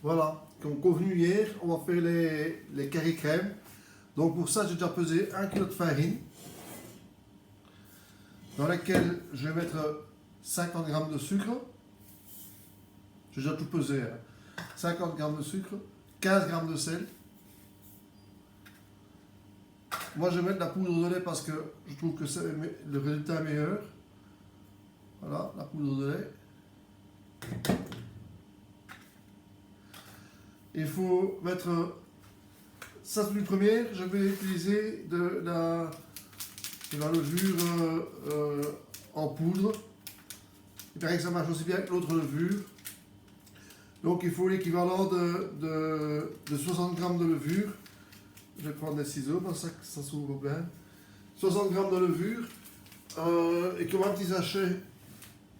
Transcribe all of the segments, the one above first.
Voilà, comme convenu hier, on va faire les carrés crème. Donc pour ça, j'ai déjà pesé 1 kg de farine, dans laquelle je vais mettre 50 g de sucre. J'ai déjà tout pesé, hein. 50 g de sucre, 15 g de sel. Moi, je vais mettre la poudre de lait parce que je trouve que le résultat est meilleur. Voilà, la poudre de lait. Il faut mettre ça sur une première. Je vais utiliser de la levure en poudre. Il paraît que ça marche aussi bien que l'autre levure. Donc il faut l'équivalent de 60 g de levure. Je vais prendre des ciseaux parce que ça s'ouvre bien. 60 g de levure. Et comme un petit sachet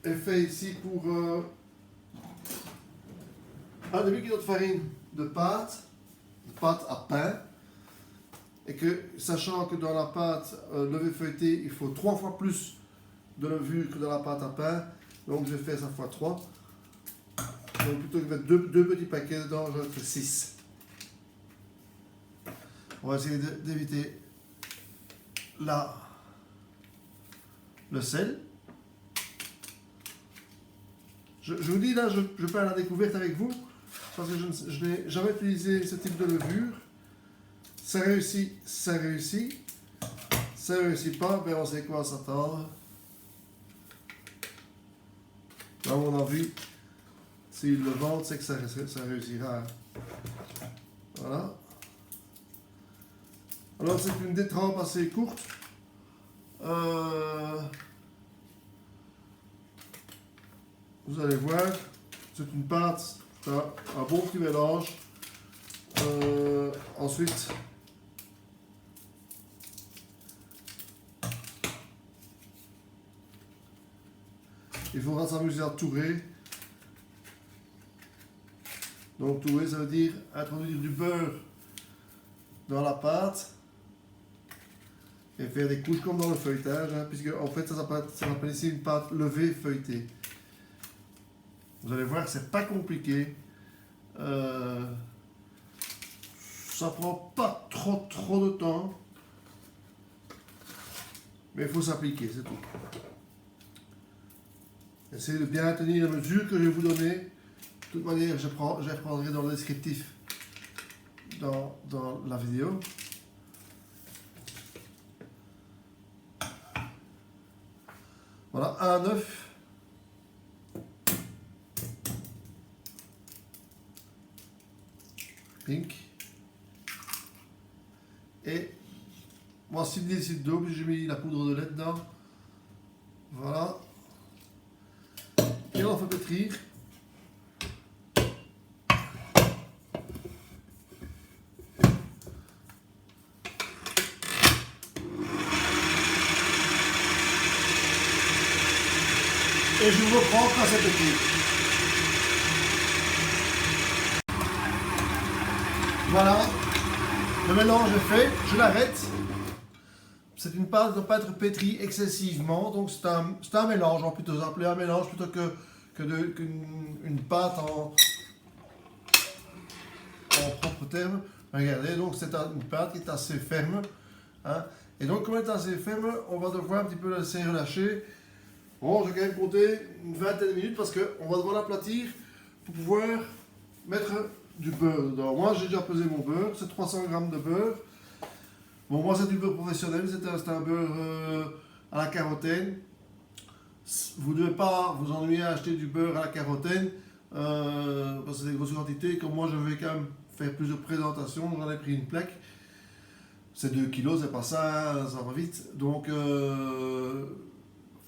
est fait ici pour 1,5 kg de farine de pâte à pain. Et que, sachant que dans la pâte levée feuilletée, il faut 3 fois plus de levure que dans la pâte à pain. Donc je vais faire ça fois 3. Donc plutôt que de mettre deux petits paquets dedans, je vais mettre 6. On va essayer d'éviter le sel. Je vous dis là, je parle à la découverte avec vous, parce que je n'ai jamais utilisé ce type de levure. Ça réussit, ça réussit. Ça réussit pas, ben on sait quoi s'attendre. Là, à mon avis, s'ils le vendent, c'est que ça réussira. Voilà. Alors, c'est une détrempe assez courte. Vous allez voir, c'est une pâte, un bon petit mélange. Ensuite, il faudra s'amuser à tourer. Donc tourer, ça veut dire introduire du beurre dans la pâte et faire des couches comme dans le feuilletage, hein, puisque en fait ça s'appelle ici une pâte levée feuilletée. Vous allez voir, c'est pas compliqué. Ça prend pas trop de temps, mais il faut s'appliquer, c'est tout. Essayez de bien tenir la mesure que je vais vous donner. De toute manière, je reprendrai dans le descriptif dans la vidéo. Voilà, un œuf. Pink. Et voici 10 litres d'eau, puis j'ai mis la poudre de lait dedans. Voilà. Et on fait pétrir. Et je vous reprends quand c'est pétri. Voilà. Le mélange est fait, je l'arrête. C'est une pâte qui ne doit pas être pétrie excessivement, donc c'est un mélange, on va plutôt appeler un mélange plutôt qu'une pâte en propre terme. Regardez, donc c'est une pâte qui est assez ferme. Hein. Et donc comme elle est assez ferme, on va devoir un petit peu la laisser relâcher. Bon, je vais quand même compter une vingtaine de minutes parce qu'on va devoir l'aplatir pour pouvoir mettre du beurre dedans. Moi j'ai déjà pesé mon beurre, c'est 300 g de beurre. Bon, moi c'est du beurre professionnel, c'est un beurre à la carotène. Vous ne devez pas vous ennuyer à acheter du beurre à la carotène parce que c'est des grosses quantités. Comme moi je vais quand même faire plusieurs présentations, j'en ai pris une plaque. C'est 2 kg, c'est pas ça, ça va vite. Donc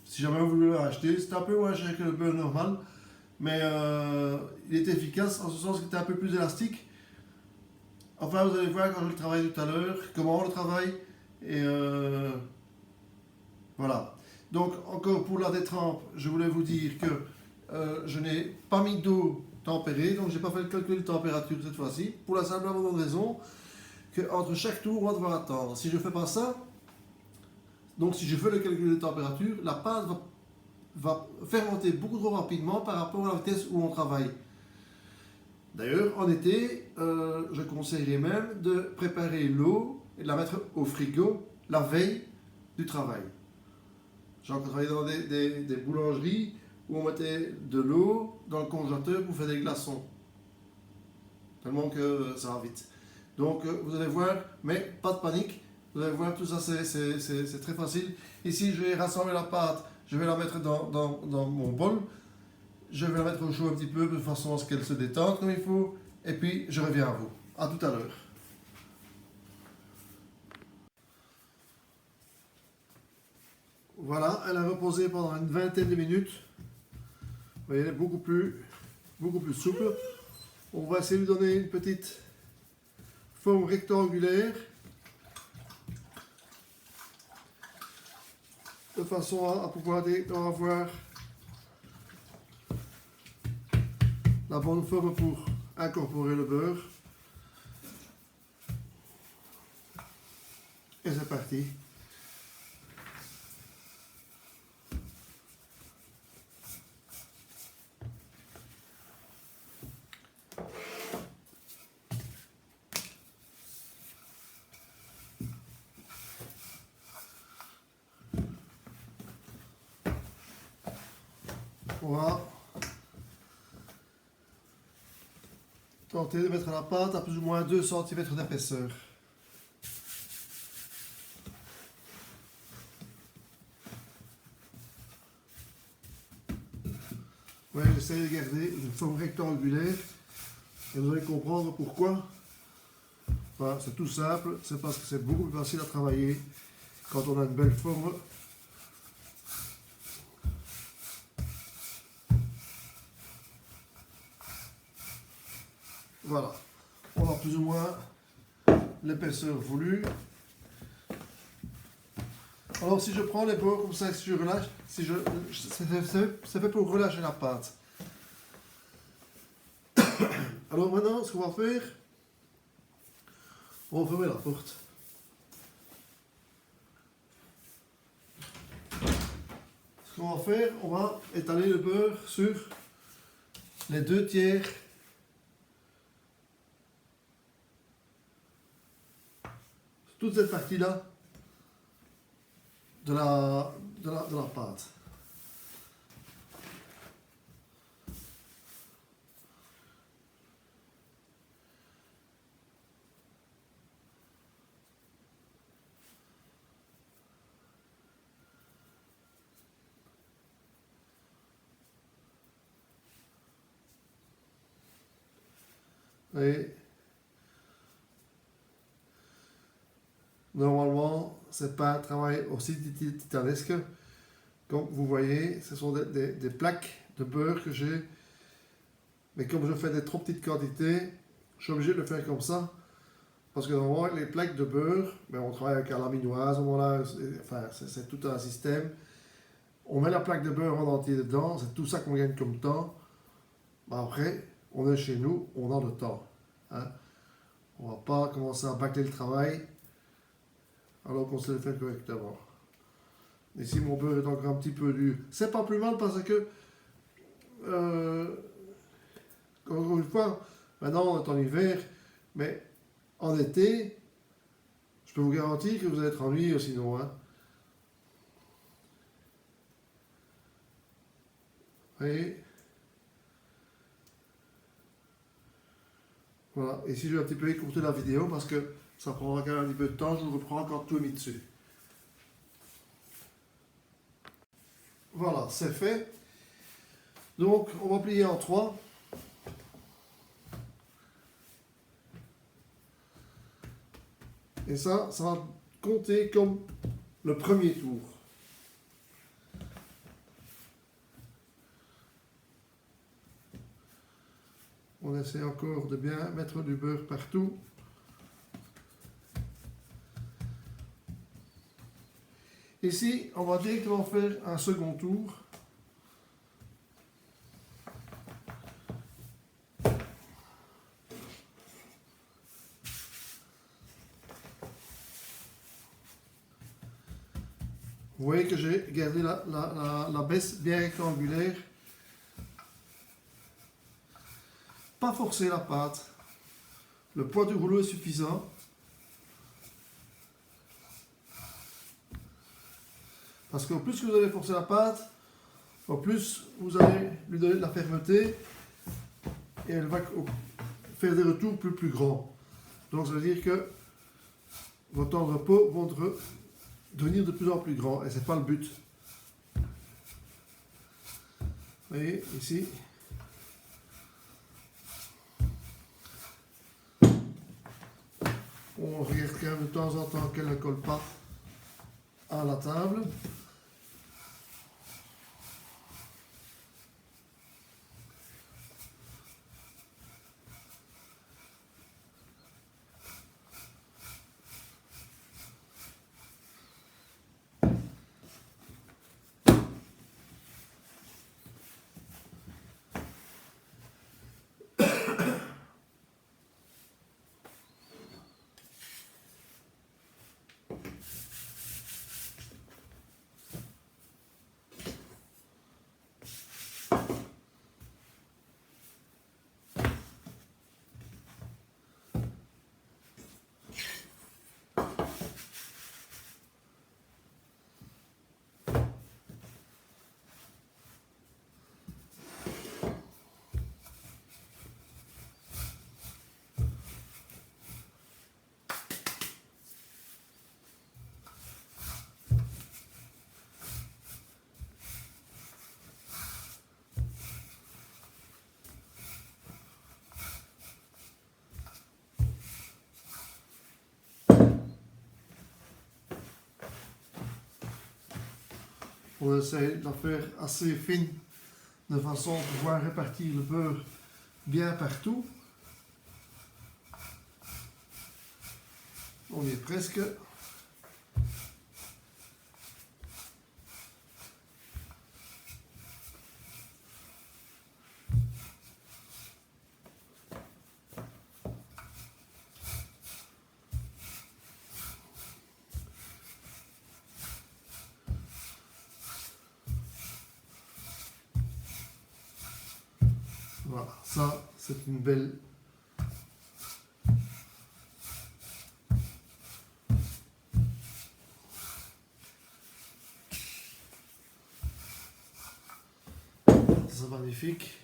si jamais vous voulez l'acheter, c'est un peu moins cher que le beurre normal. Mais il est efficace en ce sens qu'il est un peu plus élastique. Enfin, vous allez voir quand je le travaille tout à l'heure, comment on le travaille. Et voilà. Donc, encore pour la détrempe, je voulais vous dire que je n'ai pas mis d'eau tempérée, donc je n'ai pas fait le calcul de température cette fois-ci, pour la simple et bonne raison qu'entre chaque tour, on va devoir attendre. Si je ne fais pas ça, donc si je fais le calcul de température, la pâte va fermenter beaucoup trop rapidement par rapport à la vitesse où on travaille. D'ailleurs, en été, je conseillerais même de préparer l'eau et de la mettre au frigo la veille du travail. J'ai encore travaillé dans des boulangeries où on mettait de l'eau dans le congélateur pour faire des glaçons. Tellement que ça va vite. Donc vous allez voir, mais pas de panique. Vous allez voir, tout ça c'est très facile. Ici, je vais rassembler la pâte. Je vais la mettre dans mon bol. Je vais la mettre au chaud un petit peu de façon à ce qu'elle se détende comme il faut. Et puis, je reviens à vous. À tout à l'heure. Voilà, elle a reposé pendant une vingtaine de minutes. Vous voyez, elle est beaucoup plus souple. On va essayer de lui donner une petite forme rectangulaire. De façon à pouvoir avoir la bonne forme pour incorporer le beurre. Et c'est parti. On va tenter de mettre la pâte à plus ou moins 2 cm d'épaisseur. Ouais, j'essaie de garder une forme rectangulaire et vous allez comprendre pourquoi. Enfin, c'est tout simple, c'est parce que c'est beaucoup plus facile à travailler quand on a une belle forme. Voilà, on a plus ou moins l'épaisseur voulue. Alors si je prends les bords comme ça, si je relâche, c'est fait pour relâcher la pâte. Alors maintenant, ce qu'on va faire, on va fermer la porte. Ce qu'on va faire, on va étaler le beurre sur les 2/3 toute cette partie-là de la pâte. Et normalement, c'est pas un travail aussi titanesque. Comme vous voyez, ce sont des plaques de beurre que j'ai. Mais comme je fais des trop petites quantités, je suis obligé de le faire comme ça. Parce que normalement, les plaques de beurre, ben, on travaille avec un laminoise, enfin, c'est tout un système. On met la plaque de beurre en entier dedans, c'est tout ça qu'on gagne comme temps. Ben après, on est chez nous, on a le temps. Hein. On ne va pas commencer à bâcler le travail alors qu'on sait le faire correctement. Ici, mon beurre est encore un petit peu dur. C'est pas plus mal parce que, encore une fois, maintenant on est en hiver, mais en été, je peux vous garantir que vous allez être ennuyé sinon. Hein. Vous voyez? Voilà, ici je vais un petit peu écourter la vidéo parce que ça prendra quand même un petit peu de temps, je vous reprends quand tout est mis dessus. Voilà, c'est fait. Donc on va plier en 3. Et ça va compter comme le premier tour. On essaie encore de bien mettre du beurre partout. Ici, on va directement faire un second tour. Vous voyez que j'ai gardé la baisse bien rectangulaire. pas forcer la pâte. Le poids du rouleau est suffisant. Parce qu'au plus que vous allez forcer la pâte, au plus vous allez lui donner de la fermeté et elle va faire des retours plus grands. Donc ça veut dire que vos temps de repos vont devenir de plus en plus grands et ce n'est pas le but. Vous voyez ici. On regarde quand même de temps en temps qu'elle ne colle pas à la table. On essaie de la faire assez fine de façon à pouvoir répartir le beurre bien partout. On y est presque. Voilà, ça c'est une belle c'est magnifique.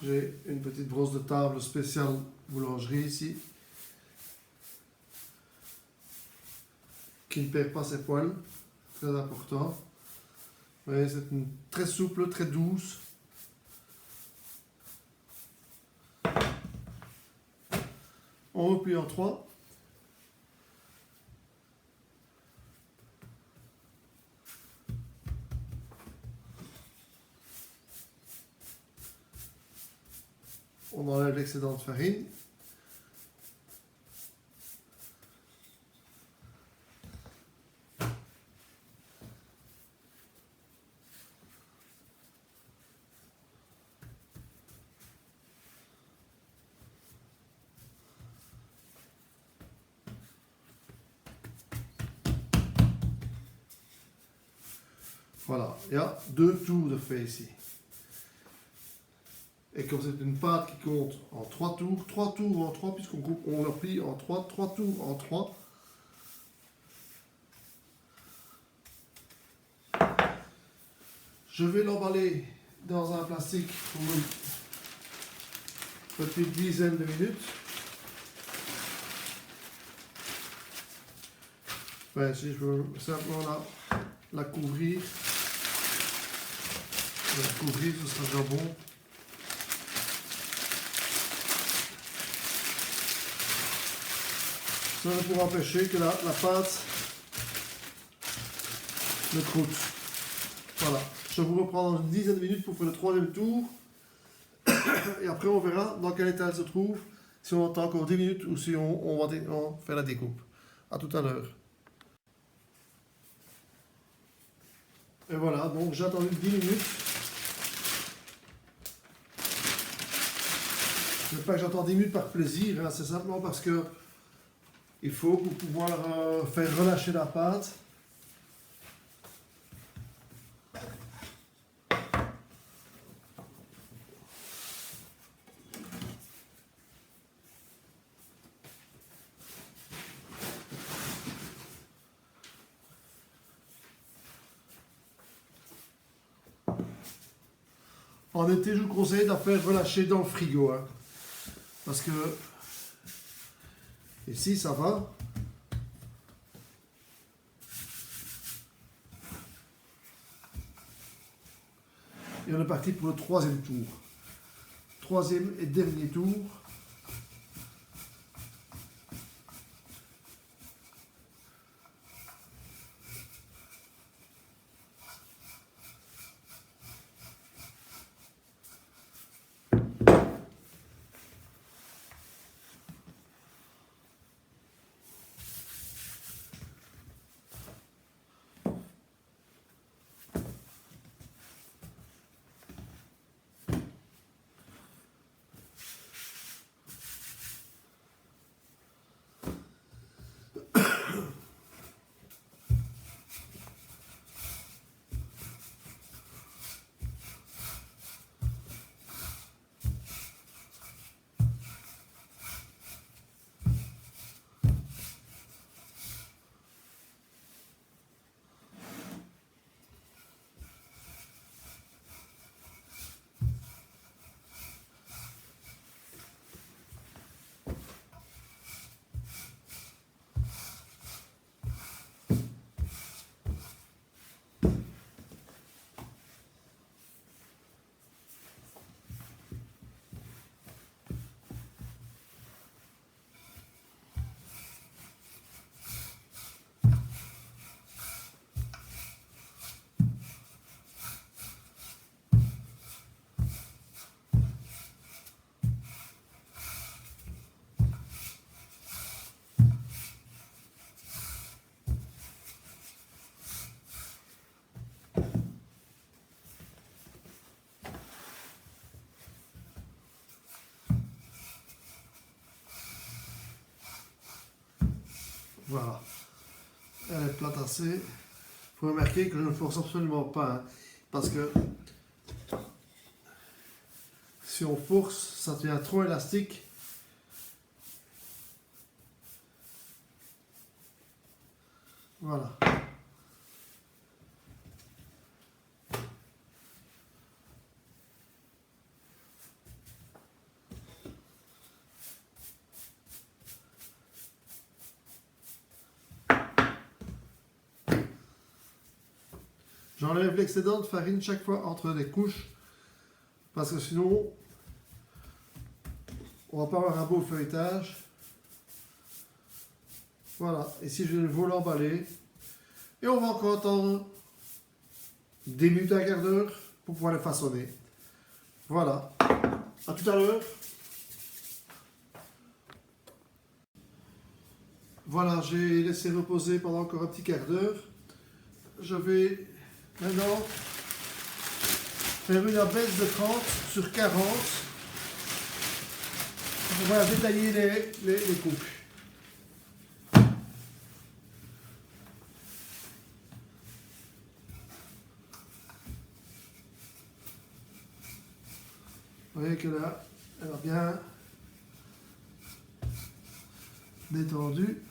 J'ai une petite brosse de table spéciale boulangerie ici, qui ne perd pas ses poils, très important. Vous voyez, c'est une très souple, très douce. On replie en 3. On enlève l'excédent de farine. Voilà, il y a 2 tours de fait ici. Et comme c'est une pâte qui compte en 3 tours en 3, puisqu'on coupe, on la plie en 3 tours en 3. Je vais l'emballer dans un plastique pour une petite dizaine de minutes. Ben, si je veux simplement la couvrir, ce sera déjà bon. Ça pour empêcher que la pâte ne croûte. Voilà, je vous reprends dans une dizaine de minutes pour faire le 3e tour. Et après on verra dans quel état elle se trouve, si on attend encore 10 minutes ou si on va faire la découpe. A tout à l'heure. Et voilà, donc j'ai attendu 10 minutes. C'est pas que j'attends 10 minutes par plaisir, hein, c'est simplement parce que il faut pour pouvoir faire relâcher la pâte. En été, je vous conseille d'en faire relâcher dans le frigo. Hein, parce que ici, ça va. Et on est parti pour le troisième tour. Troisième et dernier tour. Voilà. Elle est platassée. Il faut remarquer que je ne force absolument pas. Hein, parce que si on force, ça devient trop élastique. Voilà. J'enlève l'excédent de farine chaque fois entre les couches parce que sinon on va pas avoir un beau feuilletage. Voilà, ici je vais le vol emballer et on va encore attendre 10 minutes à un quart d'heure pour pouvoir les façonner. Voilà, à tout à l'heure. Voilà, j'ai laissé reposer pendant encore un petit quart d'heure. Je vais maintenant faire une abaisse de 30 sur 40 pour pouvoir détailler les coupes. Vous voyez que là, elle a bien détendu.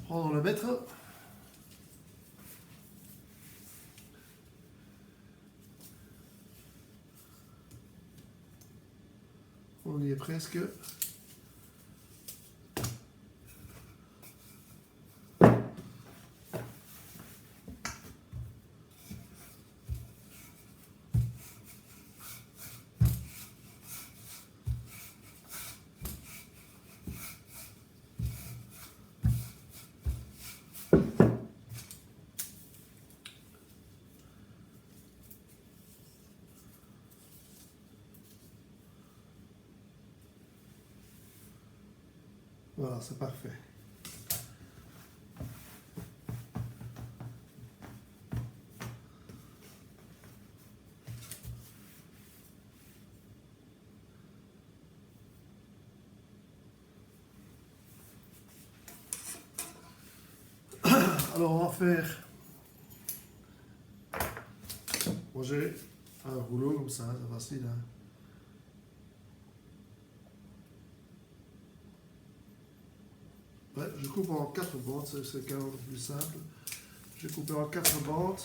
Prendre le mètre. On y est presque. Voilà, c'est parfait. Alors on va faire... Moi j'ai un rouleau comme ça, c'est facile. Hein. Ouais, je coupe en 4 bandes, c'est quand même plus simple. Je vais couper en 4 bandes.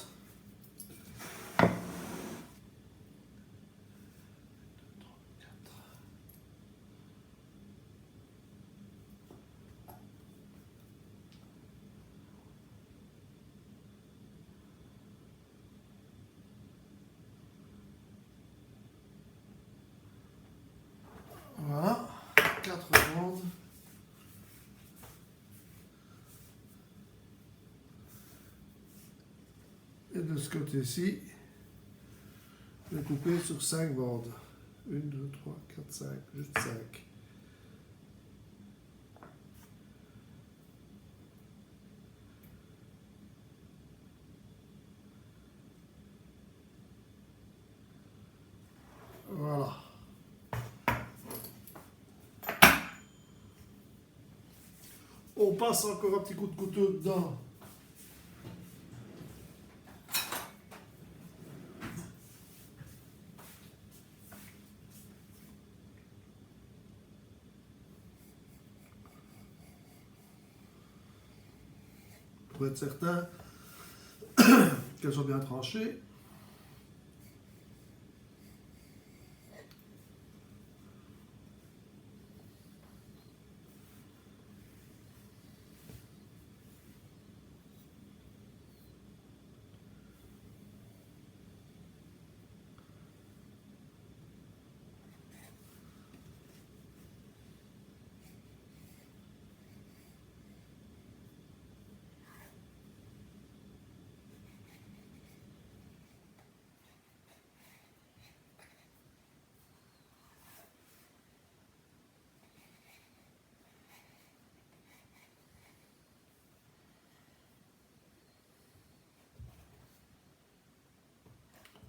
Voilà, 4 bandes. Et de ce côté-ci, je vais couper sur 5 bandes. 1, 2, 3, 4, 5, juste 5. Voilà. On passe encore un petit coup de couteau dedans. Pour être certain qu'elles sont bien tranchées.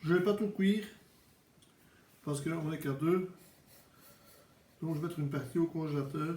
Je ne vais pas tout cuire parce qu'on n'est qu'à 2. Donc je vais mettre une partie au congélateur.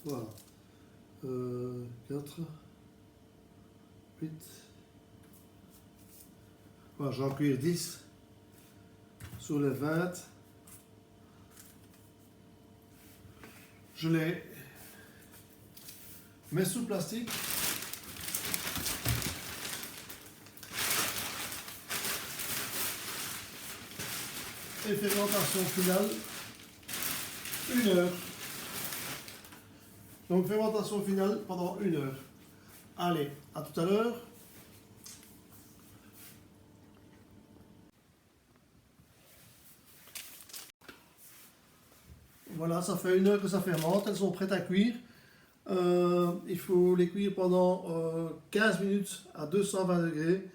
Voilà. 4, 8. Voilà, je vais en cuire 10 sur les 20. Je les mets sous plastique. Et fermentation finale, 1 heure. Donc fermentation finale pendant 1 heure. Allez, à tout à l'heure. Voilà, ça fait 1 heure que ça fermente, elles sont prêtes à cuire. Il faut les cuire pendant 15 minutes à 220 degrés.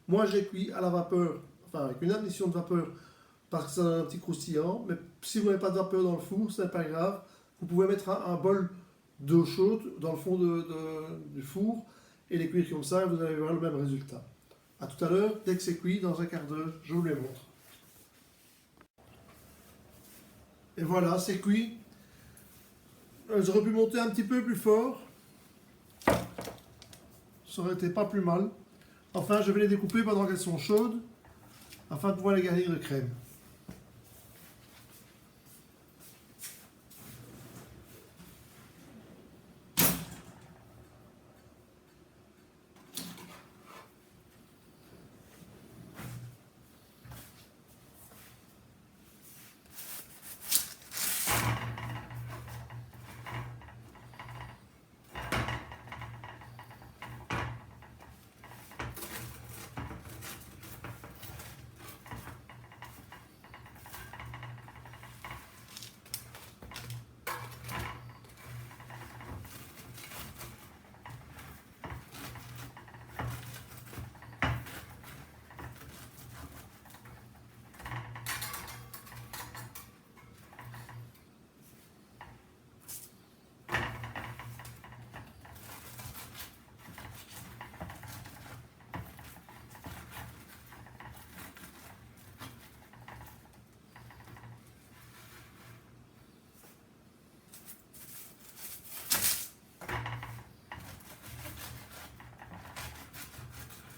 Moi j'ai cuit à la vapeur, enfin avec une addition de vapeur parce que ça donne un petit croustillant. Mais si vous n'avez pas de vapeur dans le four, ce n'est pas grave. Vous pouvez mettre un bol d'eau chaude dans le fond du four et les cuire comme ça et vous allez voir le même résultat. A tout à l'heure, dès que c'est cuit, dans un quart d'heure, je vous les montre. Et voilà, c'est cuit. J'aurais pu monter un petit peu plus fort. Ça aurait été pas plus mal. Enfin, je vais les découper pendant qu'elles sont chaudes, afin de pouvoir les garnir de crème.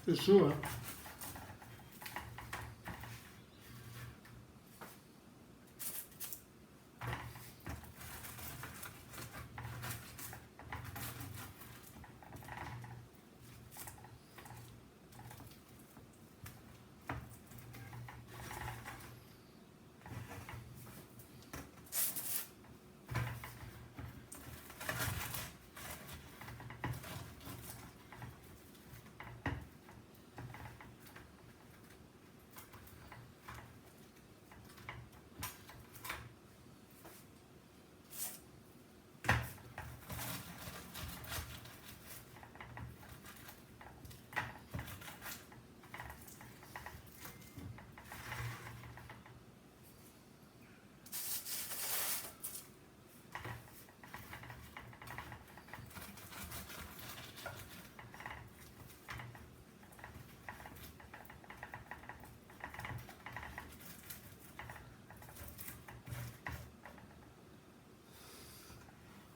C'est chaud, hein.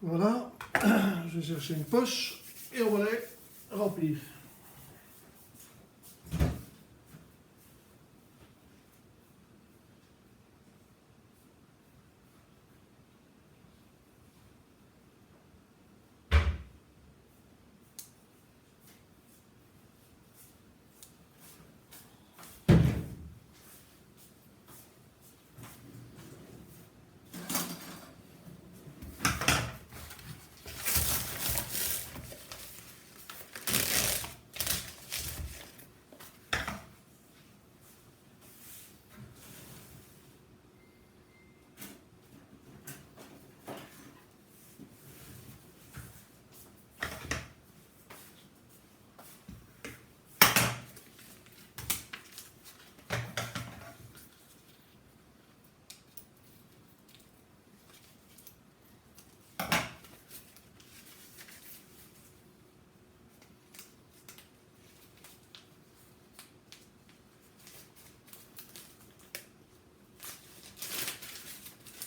Voilà, je vais chercher une poche et on va les remplir.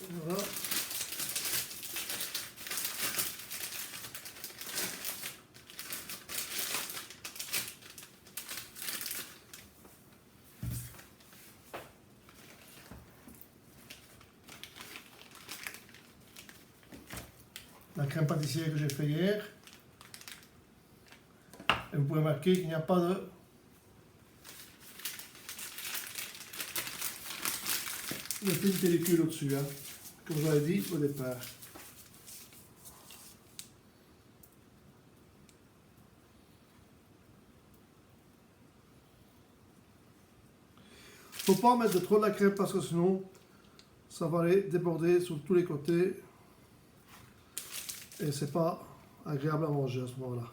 Voilà. La crème pâtissière que j'ai fait hier. Et vous pouvez remarquer qu'il n'y a pas de fine pellicule au-dessus, hein, comme je l'avais dit au départ. Faut pas mettre trop de la crème parce que sinon ça va aller déborder sur tous les côtés et c'est pas agréable à manger à ce moment-là.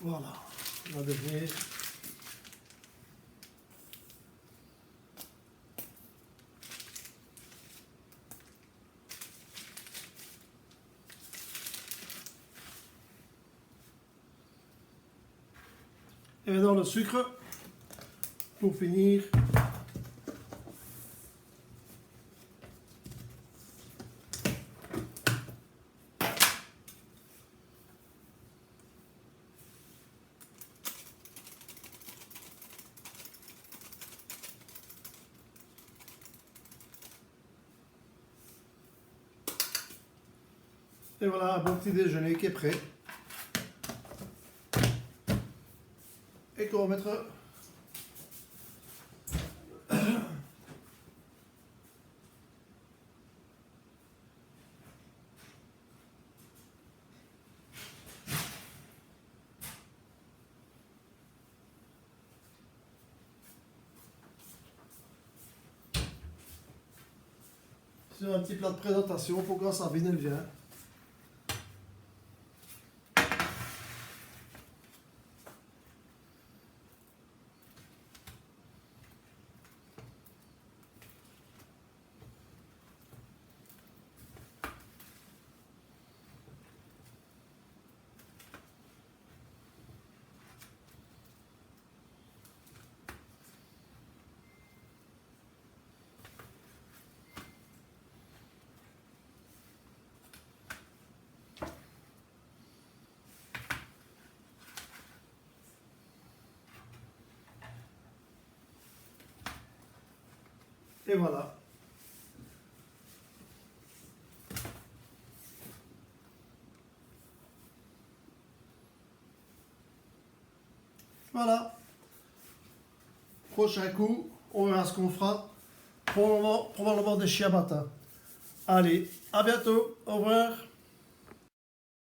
Voilà, on va devenir. Et maintenant le sucre pour finir. Et voilà un bon petit déjeuner qui est prêt. Et qu'on va mettre sur un petit plat de présentation pour quand ça vient, elle vient. Et voilà. Voilà. Prochain coup, on verra ce qu'on fera. Pour le moment, probablement des ciabatta. Allez, à bientôt. Au revoir.